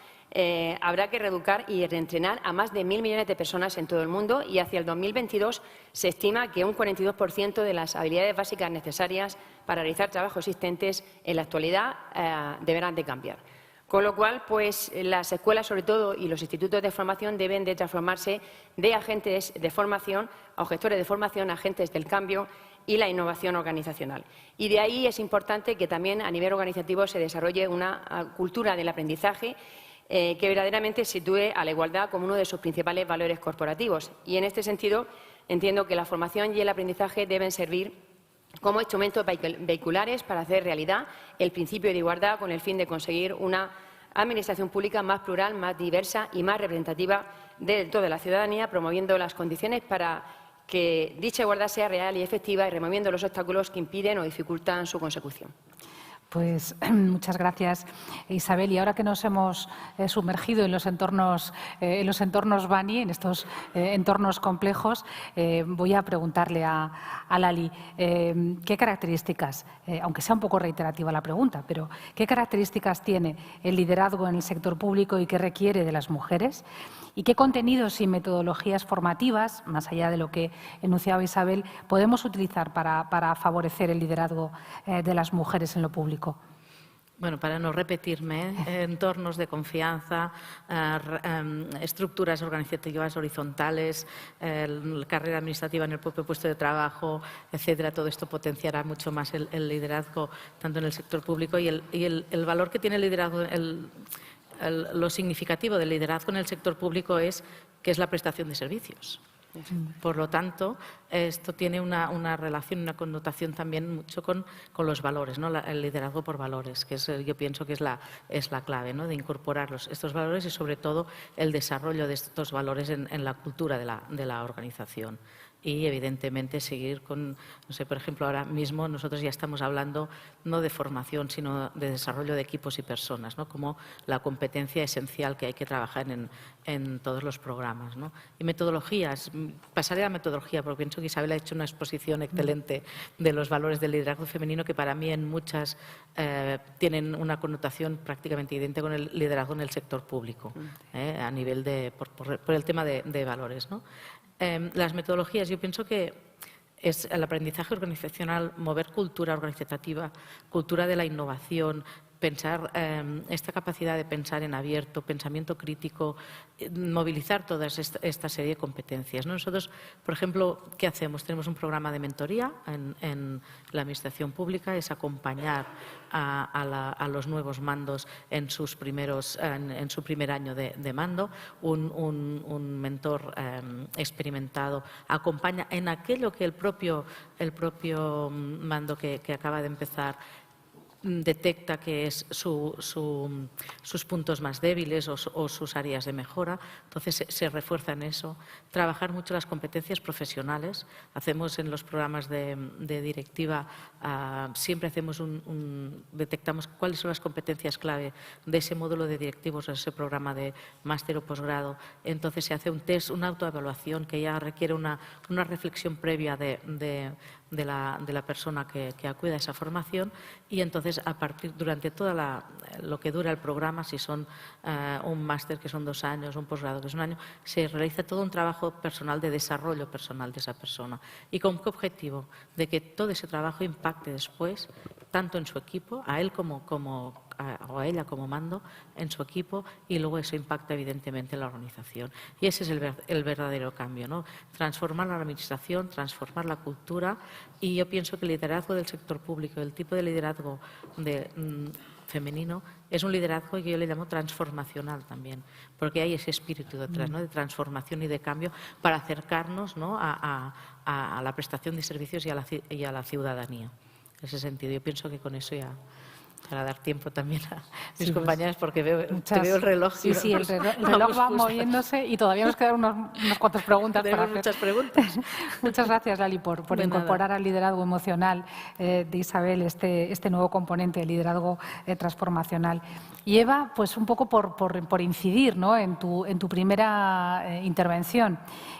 habrá que reeducar y reentrenar a más de 1.000 millones de personas en todo el mundo y hacia el 2022 se estima que un 42% de las habilidades básicas necesarias para realizar trabajos existentes en la actualidad deberán de cambiar. Con lo cual, pues, las escuelas, sobre todo, y los institutos de formación deben de transformarse de agentes de formación a gestores de formación, agentes del cambio y la innovación organizacional. Y de ahí es importante que también a nivel organizativo se desarrolle una cultura del aprendizaje que verdaderamente sitúe a la igualdad como uno de sus principales valores corporativos. Y en este sentido entiendo que la formación y el aprendizaje deben servir como instrumentos vehiculares para hacer realidad el principio de igualdad con el fin de conseguir una administración pública más plural, más diversa y más representativa de toda la ciudadanía, promoviendo las condiciones para que dicha igualdad sea real y efectiva y removiendo los obstáculos que impiden o dificultan su consecución. Pues muchas gracias, Isabel. Y ahora que nos hemos sumergido en los entornos Bani, en estos entornos complejos, voy a preguntarle a Lali qué características, aunque sea un poco reiterativa la pregunta, pero qué características tiene el liderazgo en el sector público y qué requiere de las mujeres. ¿Y qué contenidos y metodologías formativas, más allá de lo que enunciaba Isabel, podemos utilizar para favorecer el liderazgo de las mujeres en lo público? Bueno, para no repetirme, entornos de confianza, estructuras organizativas horizontales, carrera administrativa en el propio puesto de trabajo, etcétera. Todo esto potenciará mucho más el liderazgo tanto en el sector público y el valor que tiene el liderazgo, lo significativo del liderazgo en el sector público es que es la prestación de servicios. Por lo tanto, esto tiene una relación, una connotación también mucho con los valores, ¿no? El liderazgo por valores, que yo pienso que es la clave, ¿no? De incorporar estos valores y, sobre todo, el desarrollo de estos valores en la cultura de la organización. Y, evidentemente, seguir con, no sé, por ejemplo, ahora mismo nosotros ya estamos hablando no de formación, sino de desarrollo de equipos y personas, ¿no? Como la competencia esencial que hay que trabajar en todos los programas, ¿no? Y metodologías, pasaré a metodología, porque pienso que Isabel ha hecho una exposición excelente de los valores del liderazgo femenino que para mí en muchas tienen una connotación prácticamente idéntica con el liderazgo en el sector público, a nivel por el tema de valores, ¿no? Las metodologías, yo pienso que es el aprendizaje organizacional, mover cultura organizativa, cultura de la innovación, pensar esta capacidad de pensar en abierto, pensamiento crítico, movilizar toda esta serie de competencias, ¿no? Nosotros, por ejemplo, ¿qué hacemos? Tenemos un programa de mentoría en la Administración Pública, es acompañar a los nuevos mandos en su primer año de mando. Un mentor experimentado acompaña en aquello que el propio mando que acaba de empezar detecta que es sus puntos más débiles o sus áreas de mejora. Entonces, se refuerza en eso. Trabajar mucho las competencias profesionales. Hacemos en los programas de directiva, siempre hacemos detectamos cuáles son las competencias clave de ese módulo de directivos o ese programa de máster o posgrado. Entonces, se hace un test, una autoevaluación que ya requiere una reflexión previa de la persona que acude a esa formación, y entonces durante toda lo que dura el programa, si son un máster que son 2 años, un posgrado que es 1 año, se realiza todo un trabajo personal de desarrollo personal de esa persona. ¿Y con qué objetivo? De que todo ese trabajo impacte después tanto en su equipo, a él o a ella como mando, en su equipo, y luego eso impacta evidentemente en la organización. Y ese es el verdadero cambio, ¿no? Transformar la administración, transformar la cultura, y yo pienso que el liderazgo del sector público, el tipo de liderazgo femenino, es un liderazgo que yo le llamo transformacional también, porque hay ese espíritu detrás, ¿no? De transformación y de cambio para acercarnos, ¿no? a la prestación de servicios y a la ciudadanía. En ese sentido, yo pienso que con eso ya para dar tiempo también a mis Sí, compañeras, porque te muchas- veo el reloj. Sí, y sí, el vamos reloj va justo. moviéndose y todavía nos quedan unas cuantas preguntas para Tenemos hacer. muchas preguntas. Muchas gracias, Lali, por De nada. incorporar al liderazgo emocional de Isabel este nuevo componente de liderazgo transformacional. Y Eva, pues un poco por incidir, ¿no?, en tu primera intervención.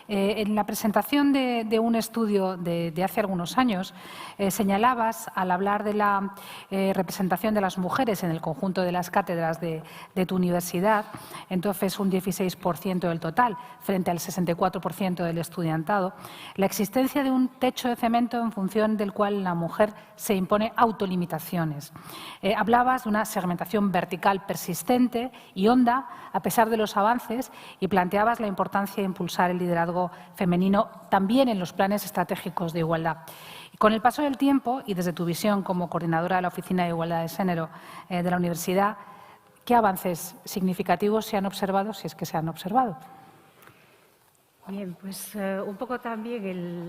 En la presentación de un estudio de hace algunos años, señalabas, al hablar de la representación de las mujeres en el conjunto de las cátedras de tu universidad, entonces un 16% del total, frente al 64% del estudiantado, la existencia de un techo de cemento en función del cual la mujer se impone autolimitaciones. Hablabas de una segmentación vertical persistente y honda, a pesar de los avances, y planteabas la importancia de impulsar el liderazgo femenino también en los planes estratégicos de igualdad. Con el paso del tiempo y desde tu visión como coordinadora de la Oficina de Igualdad de Género de la Universidad, ¿qué avances significativos se han observado, si es que se han observado? Bien, pues un poco también el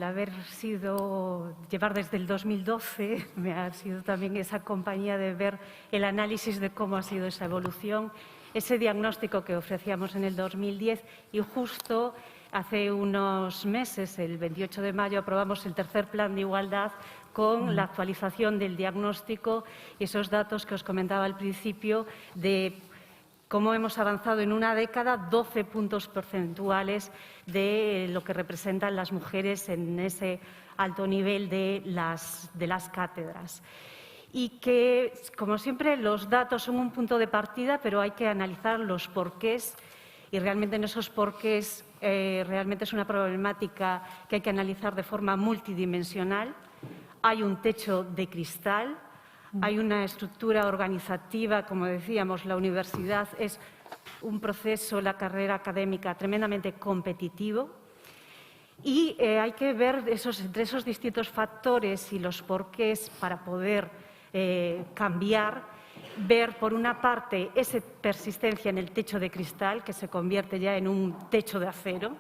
llevar desde el 2012, me ha sido también esa compañía de ver el análisis de cómo ha sido esa evolución, ese diagnóstico que ofrecíamos en el 2010 y justo hace unos meses, el 28 de mayo, aprobamos el tercer plan de igualdad con la actualización del diagnóstico y esos datos que os comentaba al principio de cómo hemos avanzado en una década 12 puntos porcentuales de lo que representan las mujeres en ese alto nivel de las cátedras. Y que, como siempre, los datos son un punto de partida, pero hay que analizar los porqués y realmente en esos porqués realmente es una problemática que hay que analizar de forma multidimensional. Hay un techo de cristal. Hay una estructura organizativa, como decíamos, la universidad es un proceso, la carrera académica, tremendamente competitivo. Y hay que ver entre esos distintos factores y los porqués para poder cambiar, ver por una parte esa persistencia en el techo de cristal, que se convierte ya en un techo de acero,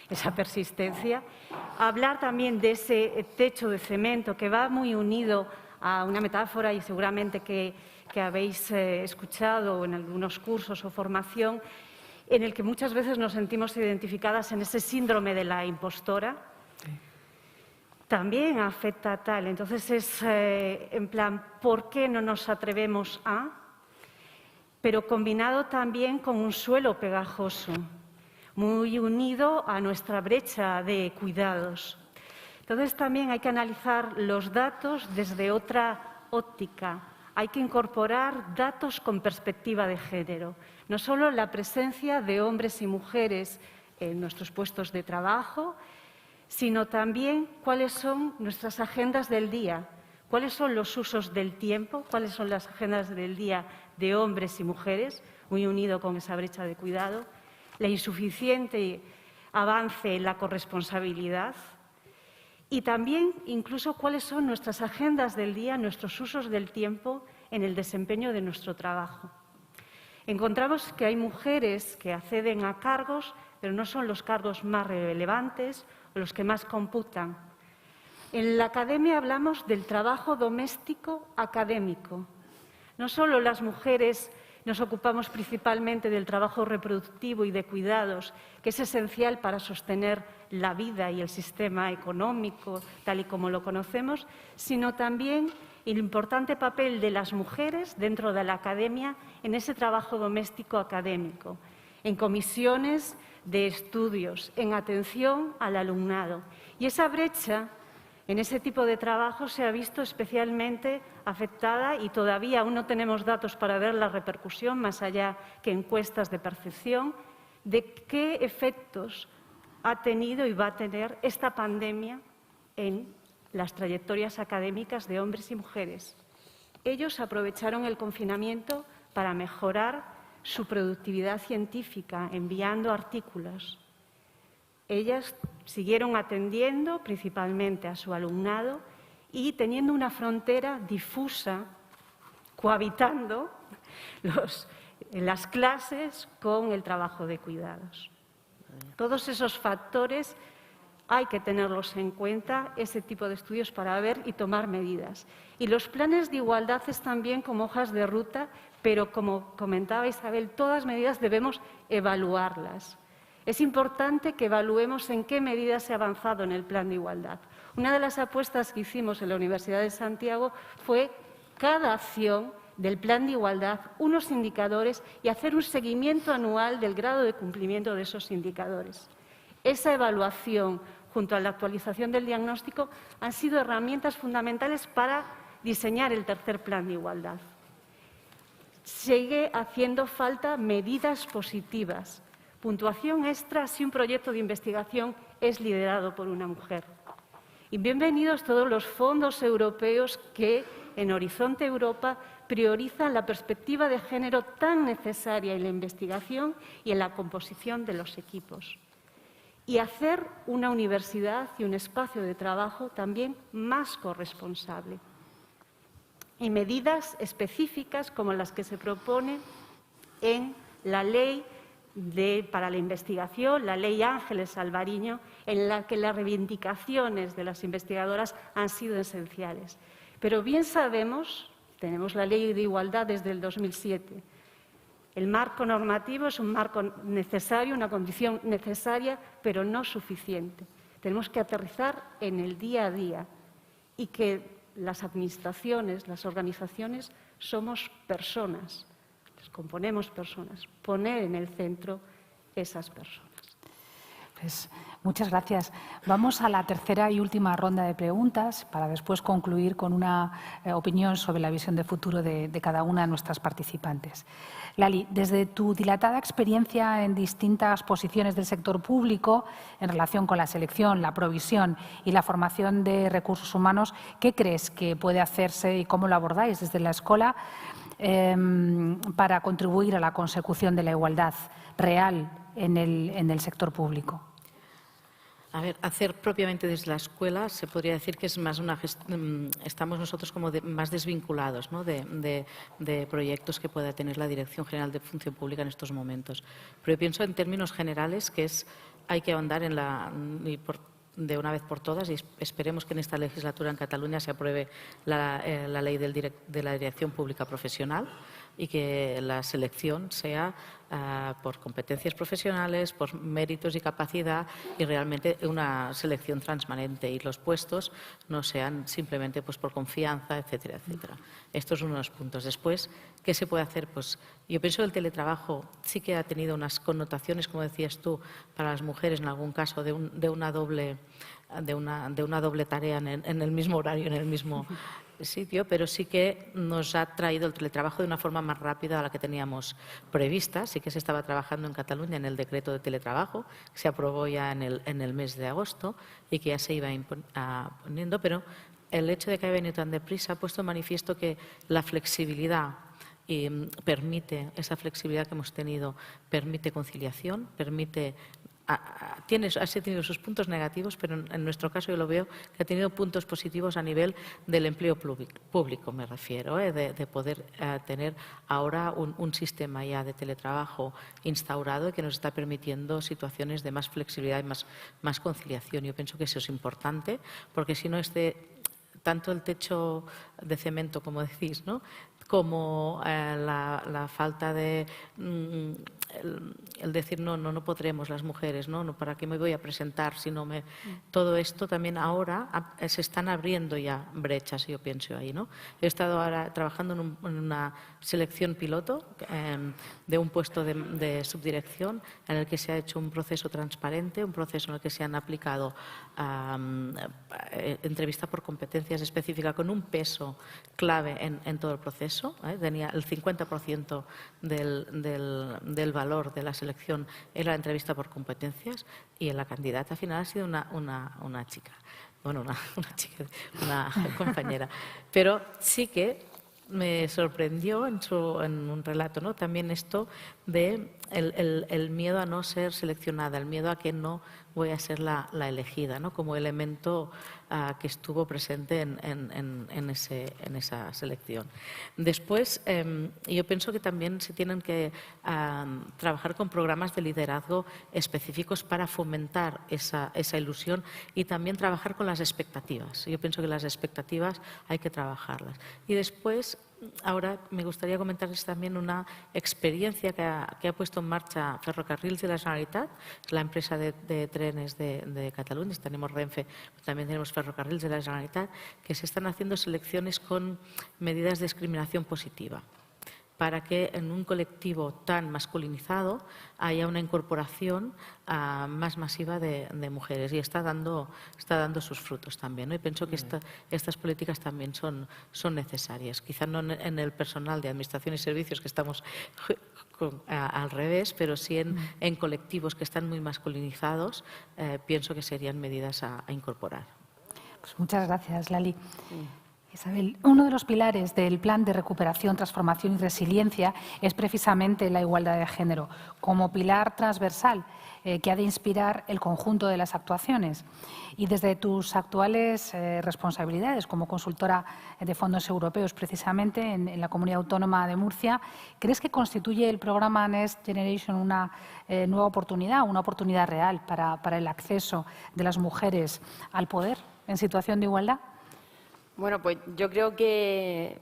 esa persistencia. Hablar también de ese techo de cemento que va muy unido a una metáfora y seguramente que habéis escuchado en algunos cursos o formación, en el que muchas veces nos sentimos identificadas en ese síndrome de la impostora. Sí. También afecta a tal. Entonces es en plan, ¿por qué no nos atrevemos a? Pero combinado también con un suelo pegajoso, muy unido a nuestra brecha de cuidados. Entonces también hay que analizar los datos desde otra óptica. Hay que incorporar datos con perspectiva de género. No solo la presencia de hombres y mujeres en nuestros puestos de trabajo, sino también cuáles son nuestras agendas del día, cuáles son los usos del tiempo, cuáles son las agendas del día de hombres y mujeres, muy unido con esa brecha de cuidado, la insuficiente avance en la corresponsabilidad y también incluso cuáles son nuestras agendas del día, nuestros usos del tiempo en el desempeño de nuestro trabajo. Encontramos que hay mujeres que acceden a cargos, pero no son los cargos más relevantes o los que más computan. En la academia hablamos del trabajo doméstico académico. No solo las mujeres nos ocupamos principalmente del trabajo reproductivo y de cuidados, que es esencial para sostener la vida y el sistema económico tal y como lo conocemos, sino también el importante papel de las mujeres dentro de la academia en ese trabajo doméstico académico, en comisiones de estudios, en atención al alumnado. Y esa brecha en ese tipo de trabajo se ha visto especialmente afectada y todavía aún no tenemos datos para ver la repercusión, más allá que encuestas de percepción, de qué efectos ha tenido y va a tener esta pandemia en las trayectorias académicas de hombres y mujeres. Ellos aprovecharon el confinamiento para mejorar su productividad científica, enviando artículos. Ellas siguieron atendiendo principalmente a su alumnado y teniendo una frontera difusa, cohabitando las clases con el trabajo de cuidados. Todos esos factores hay que tenerlos en cuenta, ese tipo de estudios, para ver y tomar medidas. Y los planes de igualdad están bien como hojas de ruta, pero como comentaba Isabel, todas medidas debemos evaluarlas. Es importante que evaluemos en qué medidas se ha avanzado en el plan de igualdad. Una de las apuestas que hicimos en la Universidad de Santiago fue cada acción del plan de igualdad, unos indicadores y hacer un seguimiento anual del grado de cumplimiento de esos indicadores. Esa evaluación, junto a la actualización del diagnóstico, han sido herramientas fundamentales para diseñar el tercer plan de igualdad. Sigue haciendo falta medidas positivas. Puntuación extra si un proyecto de investigación es liderado por una mujer. Y bienvenidos todos los fondos europeos que, en Horizonte Europa, priorizan la perspectiva de género tan necesaria en la investigación y en la composición de los equipos. Y hacer una universidad y un espacio de trabajo también más corresponsable. Y medidas específicas como las que se proponen en la ley para la investigación, la ley Ángeles Alvariño, en la que las reivindicaciones de las investigadoras han sido esenciales. Pero bien sabemos, tenemos la ley de igualdad desde el 2007, el marco normativo es un marco necesario, una condición necesaria, pero no suficiente. Tenemos que aterrizar en el día a día y que las administraciones, las organizaciones, somos personas. Componemos personas, poner en el centro esas personas. Pues muchas gracias. Vamos a la tercera y última ronda de preguntas para después concluir con una opinión sobre la visión de futuro de cada una de nuestras participantes. Lali, desde tu dilatada experiencia en distintas posiciones del sector público en relación con la selección, la provisión y la formación de recursos humanos, ¿qué crees que puede hacerse y cómo lo abordáis desde la escuela para contribuir a la consecución de la igualdad real en el sector público? A ver, hacer propiamente desde la escuela se podría decir que es más una estamos nosotros como más desvinculados, ¿no? de proyectos que pueda tener la Dirección General de Función Pública en estos momentos. Pero yo pienso en términos generales que hay que ahondar de una vez por todas, y esperemos que en esta legislatura en Cataluña se apruebe la ley de la Dirección Pública Profesional y que la selección sea por competencias profesionales, por méritos y capacidad, y realmente una selección transparente, y los puestos no sean simplemente pues por confianza, etcétera, etcétera. Estos son unos puntos. Después, ¿qué se puede hacer? Pues yo pienso que el teletrabajo sí que ha tenido unas connotaciones, como decías tú, para las mujeres en algún caso de una doble tarea en el mismo horario, en el mismo sitio, pero sí que nos ha traído el teletrabajo de una forma más rápida a la que teníamos prevista. Sí que se estaba trabajando en Cataluña en el decreto de teletrabajo, que se aprobó ya en el mes de agosto y que ya se iba poniendo, pero el hecho de que haya venido tan deprisa ha puesto en manifiesto que la flexibilidad esa flexibilidad que hemos tenido permite conciliación, ha tenido sus puntos negativos, pero en nuestro caso yo lo veo que ha tenido puntos positivos a nivel del empleo público, me refiero, de poder tener ahora un sistema ya de teletrabajo instaurado que nos está permitiendo situaciones de más flexibilidad y más conciliación. Yo pienso que eso es importante, porque si no tanto el techo de cemento, como decís, ¿no?, como la falta de el decir no podremos las mujeres, no, ¿para qué me voy a presentar si no me...? Todo esto también ahora se están abriendo ya brechas, yo pienso ahí, ¿no? He estado ahora trabajando en una selección piloto de un puesto de subdirección en el que se ha hecho un proceso transparente, un proceso en el que se han aplicado entrevista por competencias específicas con un peso clave en todo el proceso. Tenía el 50% del valor de la selección en la entrevista por competencias, y la candidata final ha sido una chica, bueno, una compañera. Pero sí que me sorprendió en un relato, ¿no?, también esto de el miedo a no ser seleccionada, el miedo a que no voy a ser la elegida, ¿no? Como elemento que estuvo presente en esa selección. Después, yo pienso que también se tienen que trabajar con programas de liderazgo específicos para fomentar esa ilusión y también trabajar con las expectativas. Yo pienso que las expectativas hay que trabajarlas. Y después, ahora me gustaría comentarles también una experiencia que ha puesto en marcha Ferrocarrils de la Generalitat, la empresa de trenes de Cataluña. Tenemos Renfe, también tenemos Ferrocarrils de la Generalitat, que se están haciendo selecciones con medidas de discriminación positiva, para que en un colectivo tan masculinizado haya una incorporación más masiva de mujeres, y está dando sus frutos también, ¿no? Y pienso que estas políticas también son necesarias, quizá no en el personal de Administración y Servicios, que estamos al revés, pero sí en colectivos que están muy masculinizados. Pienso que serían medidas a incorporar. Pues muchas gracias, Lali. Isabel, uno de los pilares del Plan de Recuperación, Transformación y Resiliencia es precisamente la igualdad de género, como pilar transversal que ha de inspirar el conjunto de las actuaciones. Y desde tus actuales responsabilidades como consultora de fondos europeos, precisamente en la Comunidad Autónoma de Murcia, ¿crees que constituye el programa Next Generation una nueva oportunidad, una oportunidad real para el acceso de las mujeres al poder en situación de igualdad? Bueno, pues yo creo que,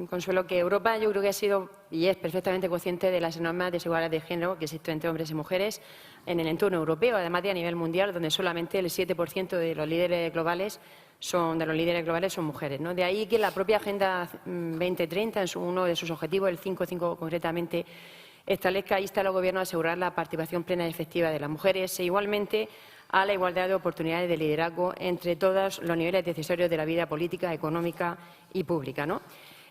Consuelo, que Europa yo creo que ha sido y es perfectamente consciente de las enormes desigualdades de género que existen entre hombres y mujeres en el entorno europeo, además de a nivel mundial, donde solamente el 7% de los líderes globales son mujeres, ¿no? De ahí que la propia Agenda 2030, en uno de sus objetivos, el 5.5 concretamente, establezca e insta a los gobiernos a asegurar la participación plena y efectiva de las mujeres e igualmente a la igualdad de oportunidades de liderazgo entre todos los niveles decisorios de la vida política, económica y pública, ¿no?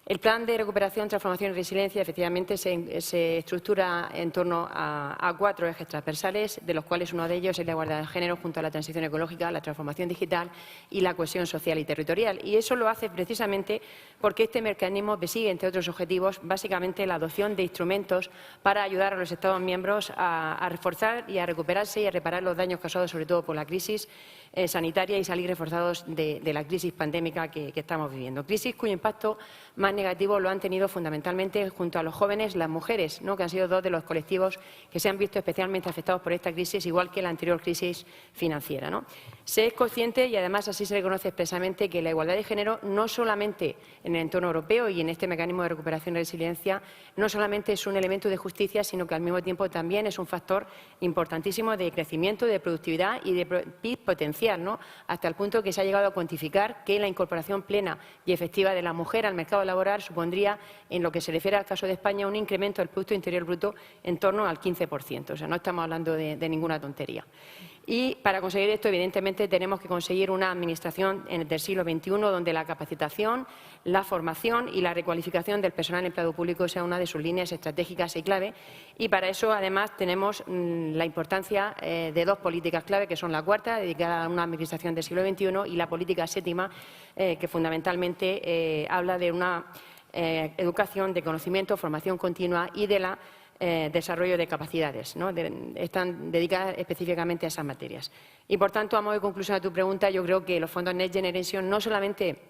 El Plan de Recuperación, Transformación y Resiliencia efectivamente se estructura en torno a 4 ejes transversales, de los cuales uno de ellos es la igualdad de género junto a la transición ecológica, la transformación digital y la cohesión social y territorial. Y eso lo hace precisamente porque este mecanismo persigue, entre otros objetivos, básicamente la adopción de instrumentos para ayudar a los Estados miembros a reforzar y a recuperarse y a reparar los daños causados sobre todo por la crisis sanitaria y salir reforzados de la crisis pandémica que estamos viviendo. Crisis cuyo impacto más negativo lo han tenido fundamentalmente junto a los jóvenes las mujeres, ¿no? Que han sido 2 de los colectivos que se han visto especialmente afectados por esta crisis, igual que la anterior crisis financiera, ¿no? Se es consciente y además así se reconoce expresamente que la igualdad de género no solamente en el entorno europeo y en este mecanismo de recuperación y resiliencia no solamente es un elemento de justicia, sino que al mismo tiempo también es un factor importantísimo de crecimiento, de productividad y de PIB potencial, ¿no? Hasta el punto que se ha llegado a cuantificar que la incorporación plena y efectiva de la mujer al mercado laboral supondría, en lo que se refiere al caso de España, un incremento del Producto Interior Bruto en torno al 15%. O sea, no estamos hablando de ninguna tontería. Y para conseguir esto, evidentemente, tenemos que conseguir una administración del siglo XXI donde la capacitación, la formación y la recualificación del personal empleado público sea una de sus líneas estratégicas y clave. Y para eso, además, tenemos la importancia de 2 políticas clave, que son la cuarta, dedicada a una administración del siglo XXI, y la política séptima, que fundamentalmente habla de una educación de conocimiento, formación continua y de la desarrollo de capacidades, ¿no? Están dedicadas específicamente a esas materias. Y, por tanto, a modo de conclusión a tu pregunta, yo creo que los fondos Next Generation no solamente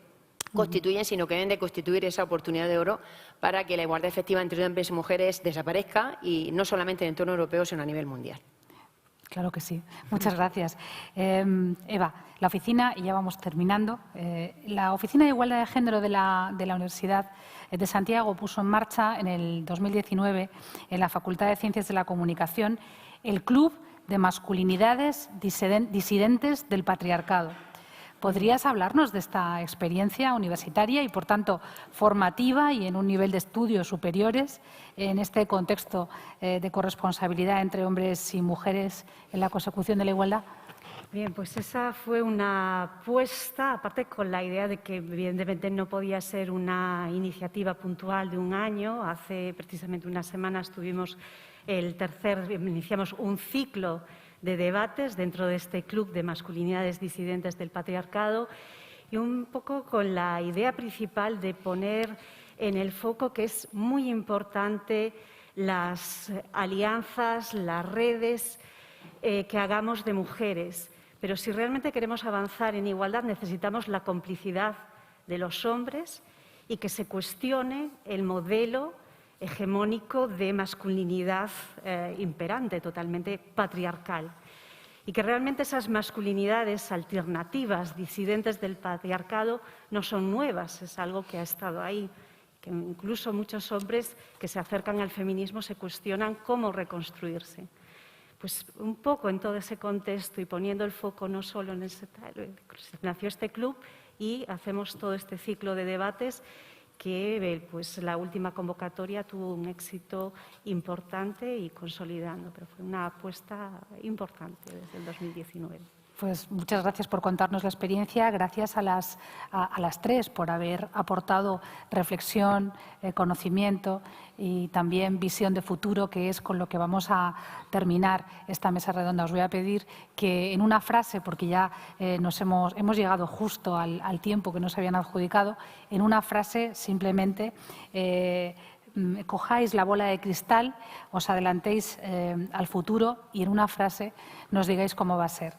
constituyen, sino que deben de constituir esa oportunidad de oro para que la igualdad efectiva entre hombres y mujeres desaparezca, y no solamente en el entorno europeo, sino a nivel mundial. Claro que sí. Muchas gracias. Eva, la oficina, y ya vamos terminando, la Oficina de Igualdad de Género de la Universidad de Santiago puso en marcha en el 2019 en la Facultad de Ciencias de la Comunicación el Club de Masculinidades Disidentes del Patriarcado. ¿Podrías hablarnos de esta experiencia universitaria y, por tanto, formativa y en un nivel de estudios superiores en este contexto de corresponsabilidad entre hombres y mujeres en la consecución de la igualdad? Bien, pues esa fue una apuesta, aparte con la idea de que evidentemente no podía ser una iniciativa puntual de un año. Hace precisamente unas semanas iniciamos un ciclo de debates dentro de este club de masculinidades disidentes del patriarcado, y un poco con la idea principal de poner en el foco que es muy importante las alianzas, las redes que hagamos de mujeres. Pero si realmente queremos avanzar en igualdad, necesitamos la complicidad de los hombres y que se cuestione el modelo hegemónico de masculinidad imperante, totalmente patriarcal. Y que realmente esas masculinidades alternativas, disidentes del patriarcado, no son nuevas, es algo que ha estado ahí. Que incluso muchos hombres que se acercan al feminismo se cuestionan cómo reconstruirse. Pues un poco en todo ese contexto y poniendo el foco no solo en ese nació este club y hacemos todo este ciclo de debates que pues la última convocatoria tuvo un éxito importante y consolidando, pero fue una apuesta importante desde el 2019. Pues muchas gracias por contarnos la experiencia. Gracias a las tres por haber aportado reflexión, conocimiento y también visión de futuro, que es con lo que vamos a terminar esta mesa redonda. Os voy a pedir que en una frase, porque ya hemos llegado justo al tiempo que nos habían adjudicado, en una frase simplemente cojáis la bola de cristal, os adelantéis al futuro y en una frase nos digáis cómo va a ser.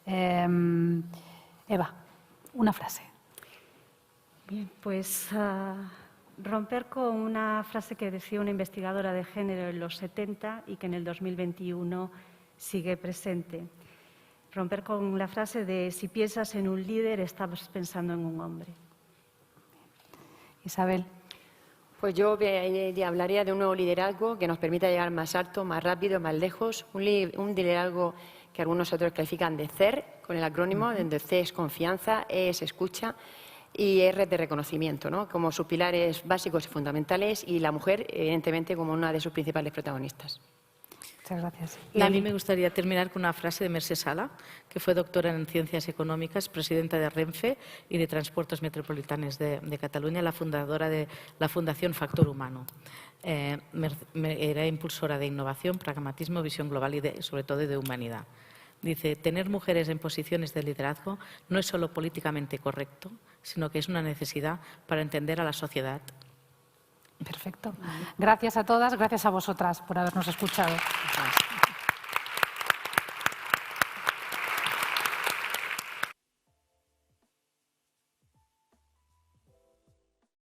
Eva, una frase. Bien, pues romper con una frase que decía una investigadora de género en los 70 y que en el 2021 sigue presente. Romper con la frase de si piensas en un líder, estás pensando en un hombre. Isabel. Pues yo hablaría de un nuevo liderazgo que nos permita llegar más alto, más rápido, más lejos. Un liderazgo que algunos otros califican de CER, con el acrónimo, donde C es confianza, E es escucha y R de reconocimiento, ¿no? Como sus pilares básicos y fundamentales, y la mujer, evidentemente, como una de sus principales protagonistas. Muchas gracias. Y a mí me gustaría terminar con una frase de Mercè Sala, que fue doctora en Ciencias Económicas, presidenta de Renfe y de Transportes Metropolitanos de Cataluña, la fundadora de la Fundación Factor Humano. Era impulsora de innovación, pragmatismo, visión global y sobre todo de humanidad. Dice, tener mujeres en posiciones de liderazgo no es solo políticamente correcto, sino que es una necesidad para entender a la sociedad. Perfecto. Gracias a todas, gracias a vosotras por habernos escuchado. Gracias.